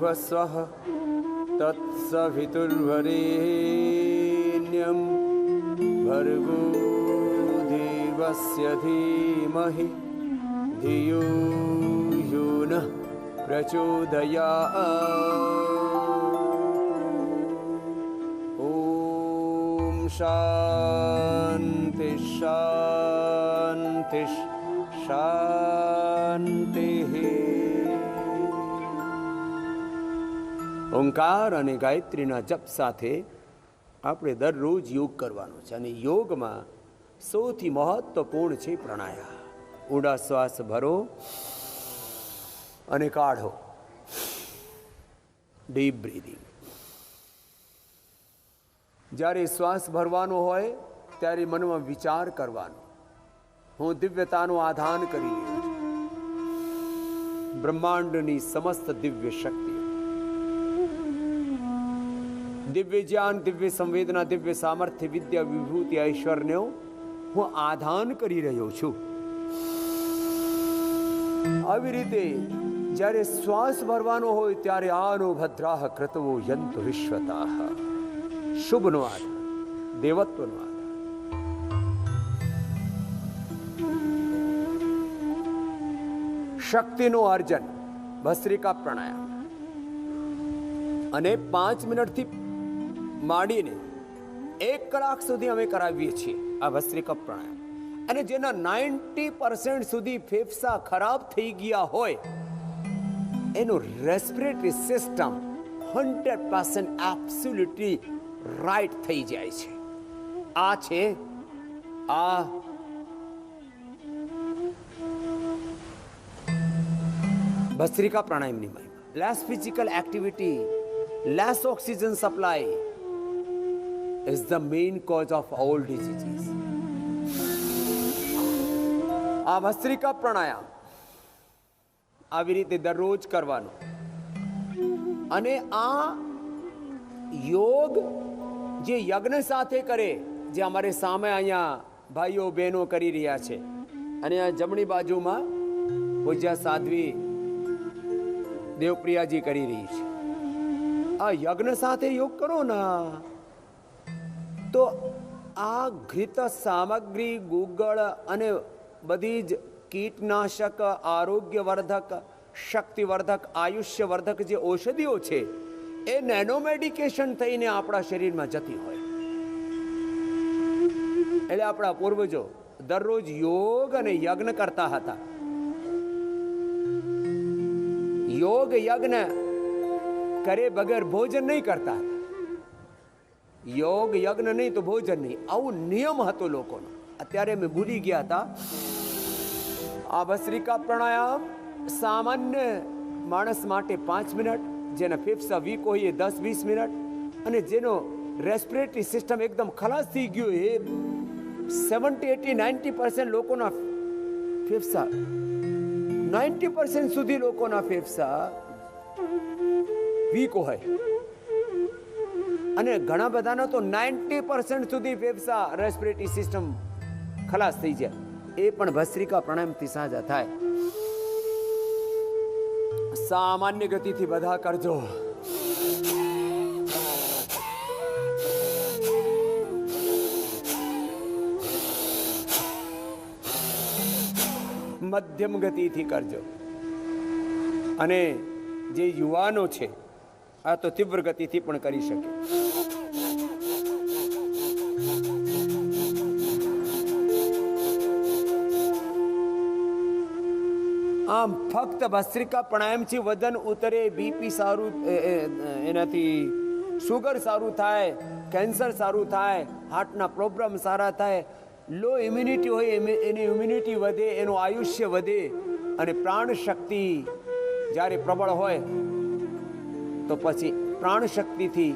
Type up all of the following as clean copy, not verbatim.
भूर्भुवस्वः तत्सवितुर्वरेण्यं भर्गो देवस्य धीमहि धियो यो नः प्रचोदयात्। ॐ शान्ति शान्ति शान्तिः। ઓંકાર અને ગાયત્રીના જપ સાથે આપણે દરરોજ યોગ કરવાનો છે અને યોગમાં સૌથી મહત્વપૂર્ણ છે પ્રાણાયામ. ઊંડા શ્વાસ ભરો અને કાઢો, ડીપ બ્રીથિંગ. જ્યારે શ્વાસ ભરવાનો હોય ત્યારે મનમાં વિચાર કરવાનો, હું દિવ્યતાનું આધાન કરી રહ્યો છું. બ્રહ્માંડની સમસ્ત દિવ્ય શક્તિ, દિવ્ય જ્ઞાન, દિવ્ય સંવેદના, દિવ્ય સામર્થ્ય, વિદ્યા, વિભૂતિ, ઐશ્વર્યનો હું આધાન કરી રહ્યો છું. આવી રીતે જ્યારે શ્વાસ ભરવાનો હોય ત્યારે આનો ભદ્રાહ ક્રતવો યંતુ વિશ્વતાઃ. શુભનો આધાર, દેવત્વનો આધાર. શક્તિનું અર્જન, ભસ્ત્રિકા પ્રાણાયામ. અને 5 મિનિટથી માંડીને 1 કલાક સુધી અમે કરાવીએ છીએ આ ભસ્ત્રિકા પ્રાણાયામ. અને જેના 90% સુધી ફેફસા ખરાબ થઈ ગયા હોય એનું રેસ્પિરેટરી સિસ્ટમ 100% એબ્સોલ્યુટલી રાઈટ થઈ જાય છે. આ છે આ ભસ્ત્રિકા પ્રાણાયામની મહિમા. Less physical activity, less oxygen supply is the main cause of all diseases. આ ભસ્ત્રિકા પ્રાણાયામ આવી રીતે દરરોજ કરવાનો. અને આ યોગ જે યજ્ઞ સાથે કરે, જે અમારે સામે અહીંયા ભાઈઓ બહેનો કરી રહ્યા છે, અને આ જમણી બાજુમાં પૂજ્ય સાધ્વી દેવપ્રિયાજી કરી રહી છે. આ યજ્ઞ સાથે યોગ કરો ને તો આ ઘૃત સામગ્રી, ગુગળ અને બધી જ કીટનાશક, આરોગ્યવર્ધક, શક્તિવર્ધક, આયુષ્યવર્ધક જે ઔષધિઓ છે એ નેનો મેડિકેશન થઈને આપણા શરીરમાં જતી હોય. એટલે આપણા પૂર્વજો દરરોજ યોગ અને યજ્ઞ કરતા હતા. યોગ યજ્ઞ કરે વગર ભોજન નહીં કરતા. યોગ યજ્ઞ નહીં તો ભોજન નહીં, આવું નિયમ હતો લોકોનો. અત્યારે અમે ભૂલી ગયા હતા. આ ભસ્ત્રિકા પ્રાણાયામ સામાન્ય માણસ માટે 5 મિનિટ, જેના ફેફસા વીક હોય એ 10-20 મિનિટ, અને જેનો રેસ્પિરેટરી સિસ્ટમ એકદમ ખલાસ થઈ ગયો એ 70-80-90% લોકોના ફેફસા, 90% સુધી લોકોના ફેફસા વીક હોય. અને ઘણા બધાના તો 90% સુધી ફેફસા, રેસ્પિરેટરી સિસ્ટમ ખલાસ થઈ જાય. એ પણ ભસ્ત્રિકા પ્રાણાયામથી સાજા થાય. સામાન્ય ગતિથી બધા કરજો. મધ્યમ ગતિથી કરજો. અને જે યુવાનો છે આ તો તીવ્ર ગતિથી પણ કરી શકે. આમ ફક્ત ભસ્ત્રિકા પ્રાણાયામથી વજન ઉતરે, બીપી સારું, એનાથી શુગર સારું થાય, કેન્સર સારું થાય, હાર્ટના પ્રોબ્લેમ સારા થાય, લો ઇમ્યુનિટી હોય એની ઇમ્યુનિટી વધે, એનું આયુષ્ય વધે, અને પ્રાણ શક્તિ જ્યારે પ્રબળ હોય તો પછી પ્રાણ શક્તિથી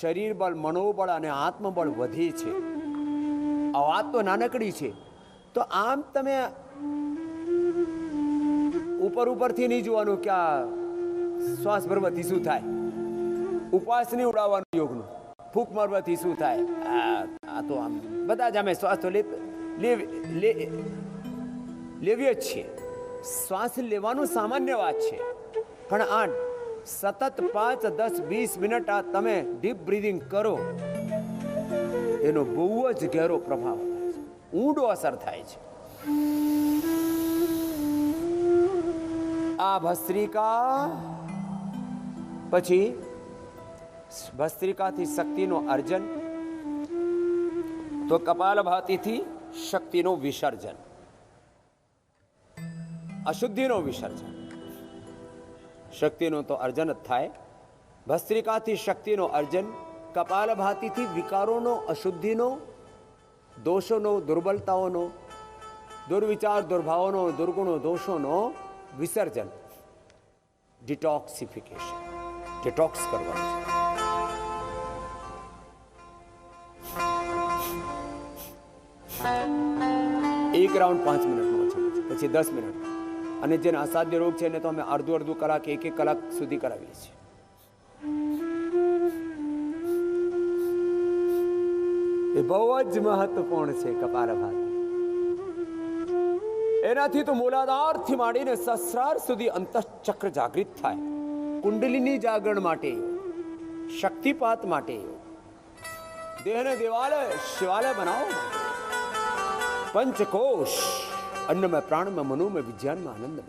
શરીર બળ, મનોબળ અને આત્મબળ વધે છે. આ વાત તો નાનકડી છે. તો આમ તમે ઉપરથી નહીં જોવાનું કે આ શ્વાસ ભરવાથી શું થાય, ઉપવાસ નહીં ઉડાવવાનું યોગનું, ફૂંક મારવાથી શું થાય. આ તો આમ બધા જ અમે શ્વાસ તો લેવીએ જ છીએ. શ્વાસ લેવાનું સામાન્ય વાત છે, પણ આ સતત 5, 10, 20 મિનિટ આ તમે ડીપ બ્રીધિંગ કરો, એનો બહુ જ ગહેરો પ્રભાવ થાય છે, ઊંડો અસર થાય છે. આ ભસ્ત્રિકા પછી ભસ્ત્રિકાથી શક્તિનો અર્જન, તો કપાલભાતિથી શક્તિનો વિસર્જન, અશુદ્ધિનો વિસર્જન. શક્તિનો તો અર્જન જ થાય. ભસ્ત્રિકાથી શક્તિનો અર્જન, કપાલભાતિથી વિકારોનો, અશુદ્ધિનો, દોષોનો, દુર્બલતાઓનો, દુર્વિચાર, દુર્ભાવોનો, દુર્ગુણો, દોષોનો વિસર્જન, ડિટોક્સિફિકેશન, ડિટોક્સ કરવાનું છે. એક રાઉન્ડ 5 મિનિટનો છે, પછી 10 મિનિટ. અને જેને અસાધ્ય રોગ છે એને તો અમે અડધું કલાક, 1 કલાક સુધી કરાવીએ છીએ. એ બહુ જ મહત્વપૂર્ણ છે કપાલભાતિ. એનાથી તો મૂલાધારથી માંડીને સહસ્રાર સુધી અંતઃચક્ર જાગૃત થાય. કુંડલીની જાગરણ માટે, શક્તિપાત માટે, દેહને દેવાલય શિવાલય બનાવો, પંચકોશ અન્નમય, પ્રાણમય, મનોમય, વિજ્ઞાનમાં, આનંદમય,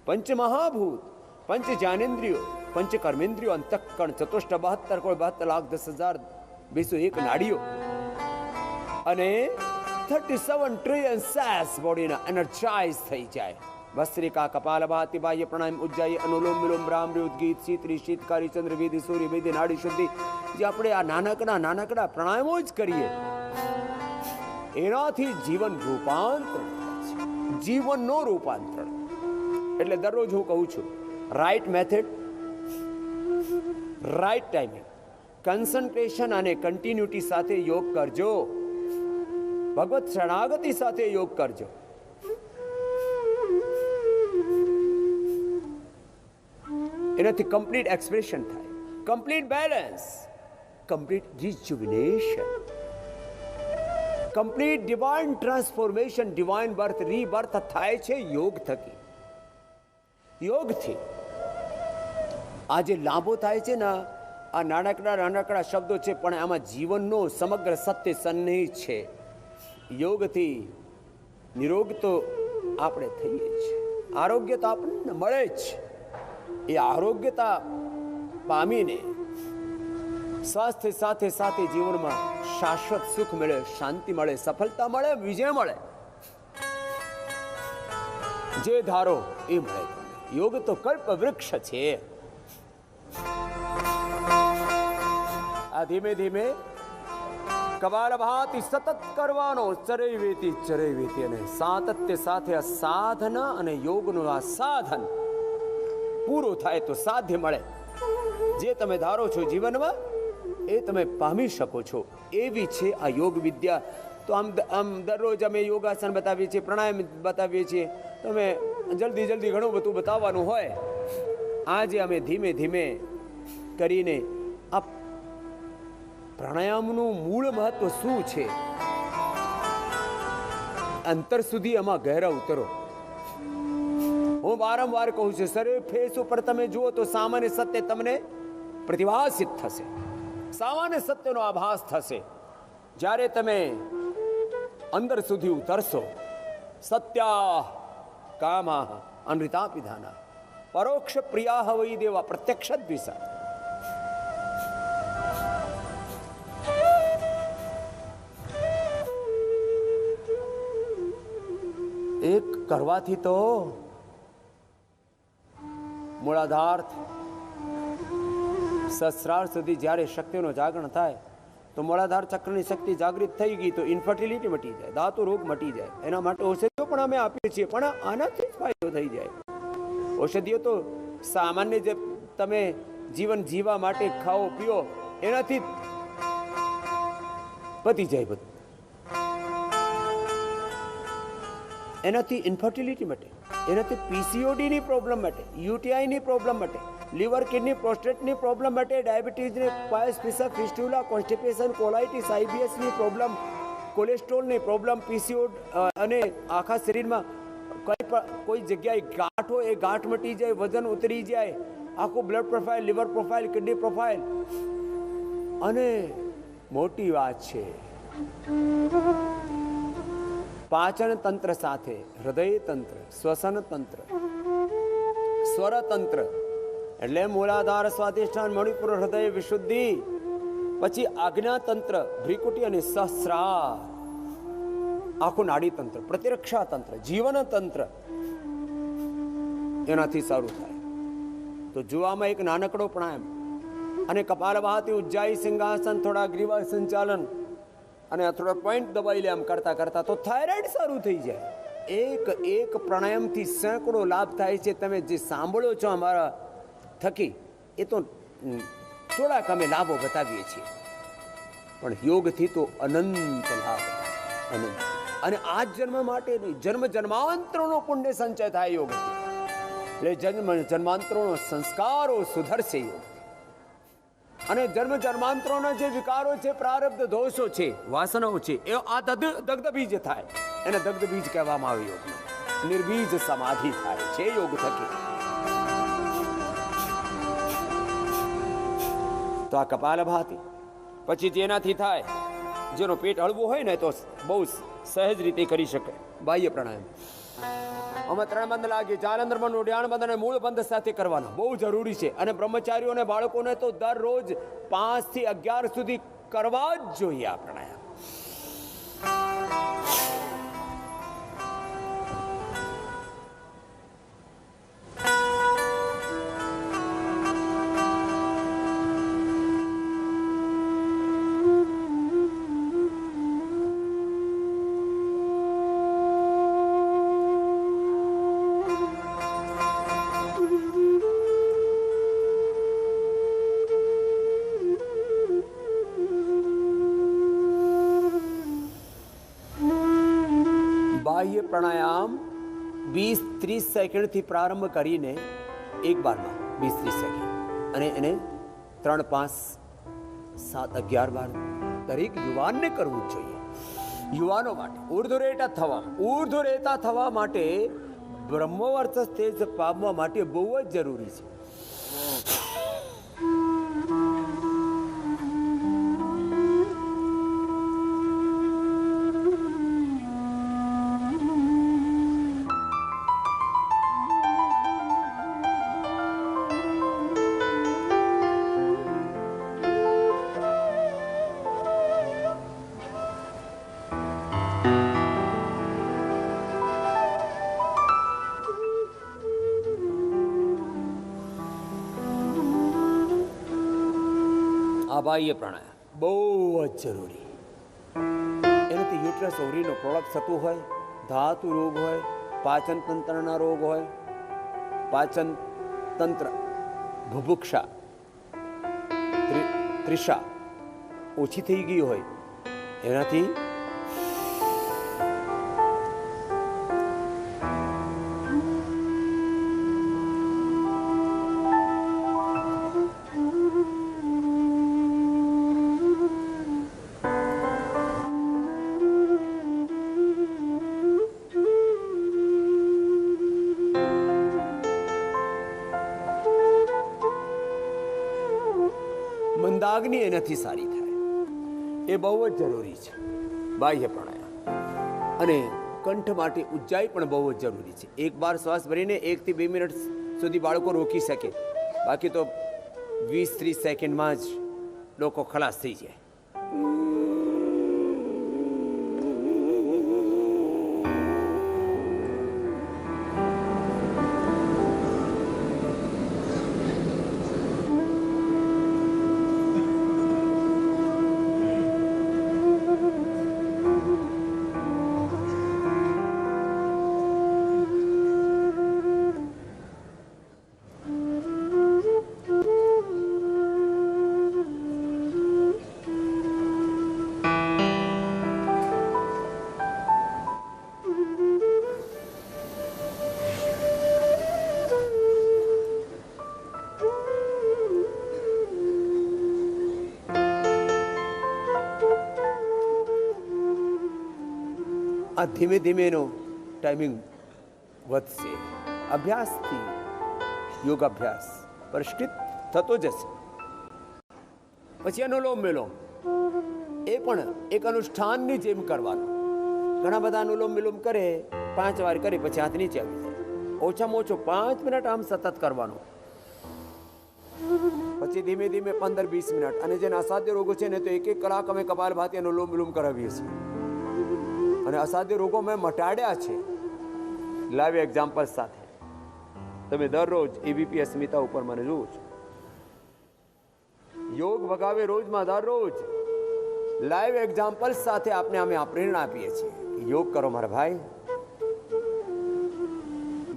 પંચમહાભૂત, પંચ જ્ઞાનેન્દ્રિયો, પંચ કર્મેન્દ્રિયો, અંતઃકરણ, ચતુષ્ટ 72,10,201 નાડીઓ અને 37 ટ્રિલિયન સેલ્સ બોડીના એનર્જાઇઝ થઈ જાય. ભસ્ત્રિકા, કપાલભાતિ, બાહ્ય પ્રાણાયામ, ઉજ્જાઈ, અનુલોમ વિલોમ, ભ્રામરી, ઉદ્ગીત, શીતરી, શીતકારી, ચંદ્રવિધિ, સૂર્યવિધિ, નાડી શુદ્ધિ, જે આપણે આ નાનકડા પ્રાણાયામો જ કરીએ, એનાથી જીવન રૂપાંતરણ થાય છે, જીવનનો રૂપાંતરણ. એટલે દરરોજ હું કહું છું, right method, right timing, concentration અને કન્ટિન્યુટી સાથે યોગ કરજો. ભગવત શરણાગતિ સાથે યોગ કરજો. એનાથી કમ્પ્લીટ એક્સપ્રેશન થાય, complete balance, complete rejuvenation, complete divine transformation, divine birth, rebirth થાય છે યોગ થકી. યોગથી આ જે લાભો થાય છે ને, આ નાનકડા શબ્દો છે, પણ આમાં જીવનનો સમગ્ર સત્ય સન્નિહિત છે. યોગથી નિરોગ તો આપણે થઈએ છીએ, આરોગ્ય તો આપણને મળે જ. એ આરોગ્યતા પામીને સ્વાસ્થ્ય સાથે સાથે જીવનમાં શાશ્વત સુખ મળે, શાંતિ મળે, સફળતા મળે, વિજય મળે. જે ધારો એ મળે તમને. યોગ તો કલ્પ વૃક્ષ છે. આ ધીમે ધીમે કપાલભાતિ સતત કરવાનો, ચરૈવેતી અને સાતત્ય સાથે આ સાધના અને યોગનું આ સાધન પૂરું થાય તો સાધ્ય મળે. જે તમે ધારો છો જીવનમાં એ તમે પામી શકો છો. એવી છે આ યોગ વિદ્યા. તો આમ દરરોજ અમે યોગાસન બતાવીએ છીએ, પ્રાણાયામ બતાવીએ છીએ, તો અમે જલ્દી ઘણું બધું બતાવવાનું હોય. આજે અમે ધીમે ધીમે કરીને આ પ્રાણાયામનું મૂળ મહત્વ શું છે, અંતર સુધી આમાં ગહેરા ઉતરો. હું વારંવાર કહું છું, શરીર ફેસ ઉપર તમે જુઓ તો સામાન્ય સત્ય તમને પ્રતિભાસિત થશે, સામાન્ય સત્યનો આભાસ થશે. જ્યારે તમે અંદર સુધી ઉતરશો, સત્યા કામા અનૃતા પિધાના પરોક્ષ પ્રિયા વૈ દેવા પ્રત્યક્ષ દ્વિષા. એક કરવાથી તો મૂળાધાર સહસ્રાર સુધી જ્યારે શક્તિનો જાગરણ થાય તો મૂળાધાર ચક્રની શક્તિ જાગૃત થઈ ગઈ તો ઇન્ફર્ટિલિટી મટી જાય, ધાતુ રોગ મટી જાય. એના માટે ઔષધિઓ પણ અમે આપીએ છીએ, પણ આનાથી જ ફાયદો થઈ જાય. ઔષધિઓ તો સામાન્ય જે તમે જીવન જીવવા માટે ખાઓ પીઓ એનાથી પતી જાય બધું. એનાથી ઇન્ફર્ટિલિટી મટે, એનાથી પીસીઓડીની પ્રોબ્લેમ મટે, યુટીઆઈની પ્રોબ્લેમ મટે, લીવર કિડની પ્રોસ્ટેટની પ્રોબ્લેમ મટે, ડાયાબિટીસની, પાયસ ફિસા ફિસ્ટુલા, કોન્સ્ટિપેશન, કોલાઇટિસ, આઈબીએસની પ્રોબ્લેમ, કોલેસ્ટ્રોલની પ્રોબ્લેમ, પીસીઓ અને આખા શરીરમાં કોઈ જગ્યાએ ગાંઠ હોય એ ગાંઠ મટી જાય, વજન ઉતરી જાય, આખું blood profile, liver profile, kidney profile. અને મોટી વાત છે, પાચન તંત્ર સાથે હૃદય તંત્ર, શ્વસન તંત્ર, સ્વર તંત્ર એટલે મૂલાધાર, સ્વાધિષ્ઠાન, મણિપુર, હૃદય, વિશુદ્ધિ, પછી આજ્ઞા તંત્ર, ભ્રીકુટી અને સહસ્રાર, આખું નાડી તંત્ર, પ્રતિરક્ષા તંત્ર, જીવન તંત્ર એનાથી સારું થાય. તો જોવામાં એક નાનકડો પ્રાણાયામ અને કપાલભાતિ, ઉજ્જાઈ, સિંહાસન, થોડા ગ્રીવા સંચાલન અને થોડા પોઈન્ટ દબાઈ લે આમ કરતા કરતા તો થાઇરોઇડ સારું થઈ જાય. એક પ્રાણાયામથી સેંકડો લાભ થાય છે. તમે જે સાંભળો છો અમારા થકી એ તો થોડાક અમે લાભો બતાવીએ છીએ, પણ યોગથી તો અનંત લાભ, અનંત. અને આ જન્મ માટે નહીં, જન્મ જન્માંતરોનો પુણ્ય સંચય થાય યોગથી. એટલે જન્મ જન્માંતરોનો સંસ્કારો સુધરશે યોગ. અને જન્મ જન્માંતરોના જે વિકારો છે, પ્રારબ્ધ દોષો છે, વાસનાઓ છે, એ આ દગ્ધ બીજ થાય. એને દગ્ધ બીજ કહેવામાં આવે યોગમાં. નિર્બીજ સમાધિ થાય છે યોગ થકી. તો આ કપાલભાતિ પછી જેનાથી થાય, જેનો પેટ હળવું હોય ને તો બહુ સહેજ રીતે કરી શકે બાહ્ય પ્રાણાયામ. અમે 3 બંધ લાગી, જાલંધર બંધ, ઉડ્યાણ બંધ અને મૂળ બંધ સાથે કરવાના બહુ જરૂરી છે. અને બ્રહ્મચારીઓ અને બાળકોને તો દરરોજ 5 થી 11 સુધી કરવા જ જોઈએ આ પ્રાણાયામ. બાહ્ય પ્રાણાયામ 20-30 સેકન્ડથી પ્રારંભ કરીને એક બારમાં 20-30 સેકન્ડ, અને એને 3, 5, 7, 11 બાર દરેક યુવાનને કરવું જ જોઈએ. યુવાનો માટે ઉર્ધ્વરેતા થવા માટે, બ્રહ્મવર્ચ સ્ટેજ પામવા માટે બહુ જ જરૂરી છે. બાહ્ય પ્રાણાયામ બહુ જ જરૂરી. એનાથી યુટ્રસ ઓવરીનો પ્રોડક્ટ થતું હોય, ધાતુ રોગ હોય, પાચન તંત્રના રોગ હોય, પાચન તંત્ર ભુભુક્ષા, તૃષા ઓછી થઈ ગઈ હોય, એનાથી મંદાગ્નિ એનાથી સારી થાય. એ બહુ જ જરૂરી છે બાહ્ય પ્રાણાયામ. અને કંઠ માટે ઉજ્જાઈ પણ બહુ જ જરૂરી છે. એક બાર શ્વાસ ભરીને 1 થી 2 મિનિટ સુધી બાળકો રોકી શકે, બાકી તો 20-30 સેકન્ડમાં જ લોકો ખલાસ થઈ જાય. આ ધીમે ધીમે એનો ટાઈમિંગ વધશે. અભ્યાસથી યોગાભ્યાસ પરિષ્કૃત થતો જશે. પછી અનુલોમ વિલોમ એ પણ એક અનુષ્ઠાનની જેમ કરવાનું. ઘણા બધા અનુલોમ વિલોમ કરે, 5 વાર કરે પછી હાથ નીચે આવી જાય. ઓછામાં ઓછો 5 મિનિટ આમ સતત કરવાનું. પછી ધીમે ધીમે 15-20 મિનિટ. અને જેને અસાધ્ય રોગો છે ને તો 1-1 કલાક અમે કપાલભાતિ અનુલોમ વિલોમ કરાવીએ છીએ. અને અસાધ્ય રોગો મેં મટાડ્યા છે લાઈવ એક્ઝામ્પલ સાથે. તમે દરરોજ એબીપી અસ્મિતા ઉપર મને જુઓ છો. યોગ ભગાવે રોજમાં દરરોજ લાઈવ એક્ઝામ્પલ સાથે આપને અમે આ પ્રેરણા આપીએ છીએ. યોગ કરો મારા ભાઈ.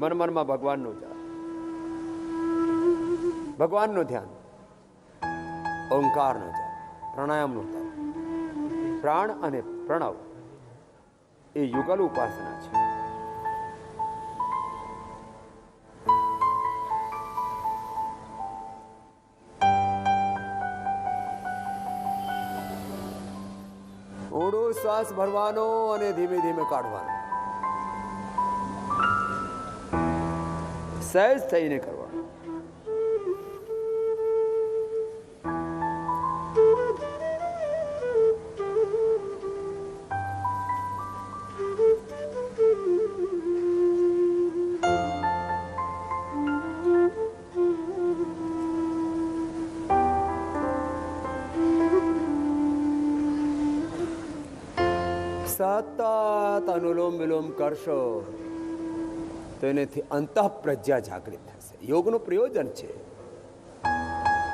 મનમાં ભગવાનનું ધ્યાન, ભગવાનનું ધ્યાન, ઓંકારનું ધ્યાન, પ્રાણાયામનું ધ્યાન. પ્રાણ અને પ્રણવ એ યુગલ ઉપાસના છે. ઊંડો શ્વાસ ભરવાનો અને ધીમે ધીમે કાઢવાનો. સહેજ થઈને કરવાનું. સતત અનુલોમ વિલોમ કરશો તો એનાથી અંતઃપ્રજ્ઞા જાગૃત થશે. યોગનું પ્રયોજન છે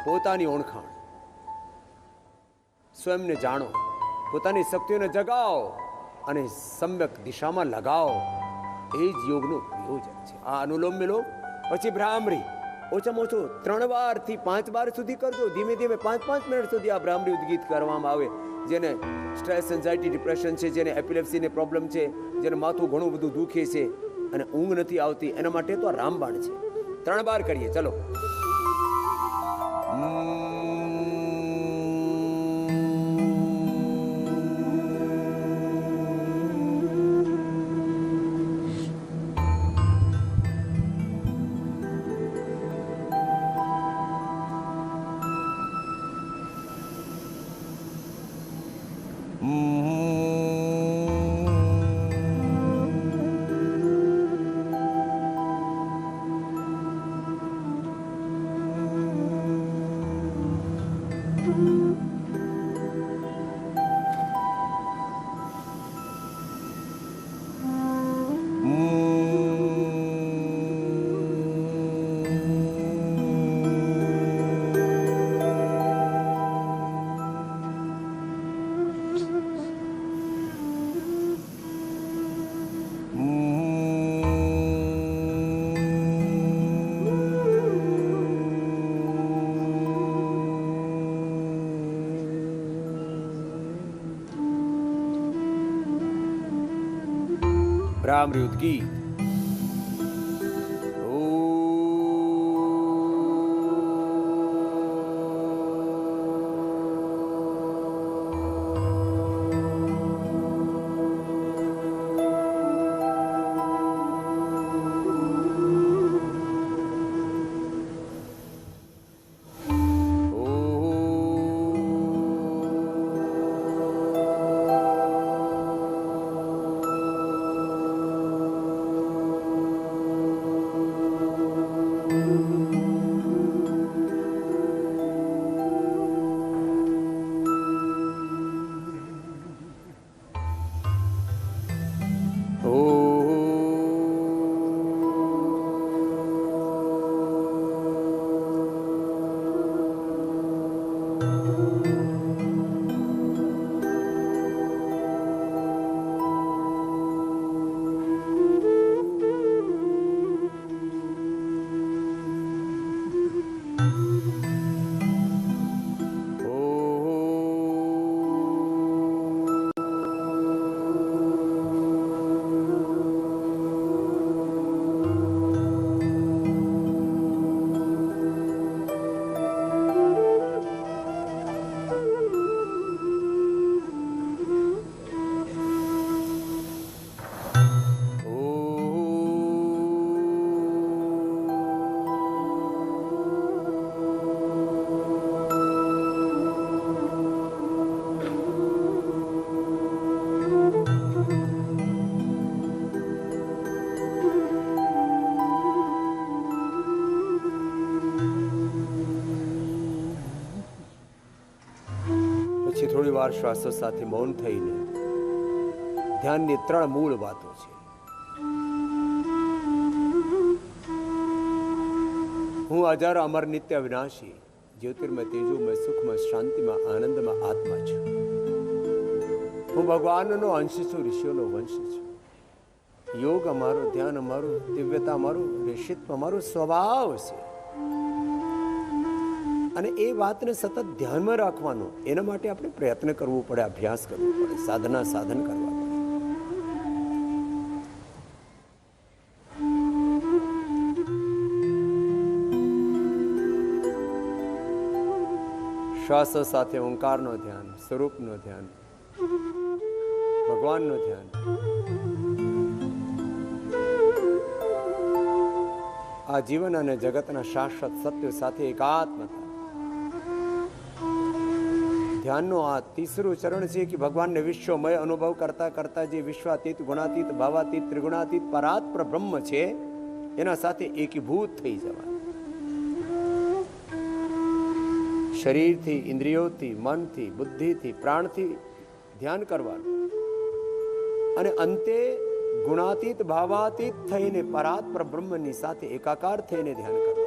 પોતાની ઓળખાણ, સ્વયંને જાણો, પોતાની શક્તિઓને જગાવો અને સમ્યક દિશામાં લગાવો. એ જ યોગનું પ્રયોજન છે. આ અનુલોમ વિલોમ પછી ભ્રામરી ઓછામાં ઓછો 3 વારથી 5 વાર સુધી કરજો. ધીમે ધીમે 5-5 મિનિટ સુધી આ ભ્રામરી ઉદ્ગીત કરવામાં આવે. જેને સ્ટ્રેસ, એન્ઝાઇટી, ડિપ્રેશન છે, જેને એપિલેપ્સીને પ્રોબ્લેમ છે, જેને માથું ઘણું બધું દુખે છે અને ઊંઘ નથી આવતી, એના માટે તો આ રામબાણ છે. 3 વાર કરીએ. ચલો. ભ્રામરી ઉદ્ગીત. થોડી વાર શ્વાસો સાથે મૌન થઈને ધ્યાનની 3 મૂળ વાતો છે. હું અજર અમર નિત્ય વિનાશી જ્યોતિર્મય તેજોમય સુખમય શાંતિમાં આનંદમાં આત્મા છું. હું ભગવાનનો અંશ છું, ઋષિઓનો વંશ છું. યોગ અમારો, ધ્યાન અમારું, દિવ્યતા અમારું, ઋષિત્વ અમારો સ્વભાવ છે. અને એ વાતને સતત ધ્યાનમાં રાખવાનો, એના માટે આપણે પ્રયત્ન કરવો પડે, અભ્યાસ કરવો પડે, સાધના સાધન કરવા પડે. શ્વાસો સાથે ઓંકારનો ધ્યાન, સ્વરૂપનો ધ્યાન, ભગવાનનું ધ્યાન. આ જીવન અને જગતના શાશ્વત સત્ય સાથે એકાત્મતા. ધ્યાનનો આ તીસરું ચરણ છે કે ભગવાનને વિશ્વમય અનુભવ કરતા કરતા જે વિશ્વાતીત, ગુણાતીત, ભાવાતીત, ત્રિગુણાતીત પરાત્પર બ્રહ્મ છે એના સાથે એકીભૂત થઈ જવા. શરીરથી, ઇન્દ્રિયોથી, મનથી, બુદ્ધિથી, પ્રાણથી ધ્યાન કરવાનું અને અંતે ગુણાતીત, ભાવાતીત થઈને પરાત્પર બ્રહ્મની સાથે એકાકાર થઈને ધ્યાન કરવાનું.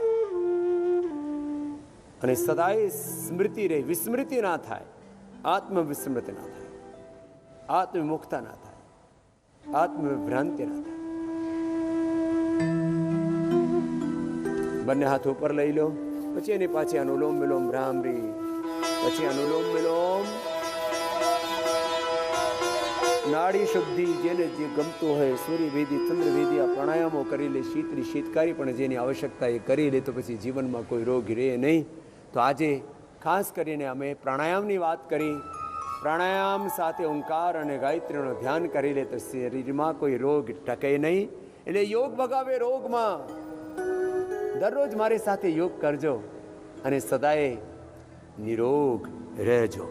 અને સદાય સ્મૃતિ રહે, વિસ્મૃતિ ના થાય, આત્મવિસ્મૃતિ ના થાય, આત્મવિમુક્તા ના થાય, આત્મવિભ્રાંતિ ના થાય. બંને હાથ ઉપર લઈ લો, પછી એની પાછી અનુલોમ વિલોમ ભ્રામરી, પછી અનુલોમ વિલોમ. નાડી શુદ્ધિ જેને જે ગમતું હોય, સૂર્યભેદી, ચંદ્રભેદી આ પ્રાણાયામો કરી લે, શીતળી શીતકારી પણ જેની આવશ્યકતા એ કરી લે, તો પછી જીવનમાં કોઈ રોગ રહે નહીં. તો આજે ખાસ કરીને અમે પ્રાણાયામની વાત કરી. પ્રાણાયામ સાથે ઓંકાર અને ગાયત્રીનું ધ્યાન કરી લે તો શરીરમાં કોઈ રોગ ટકે નહીં. એટલે યોગ ભગાવે રોગમાં. દરરોજ મારી સાથે યોગ કરજો અને સદાય નિરોગ રહેજો.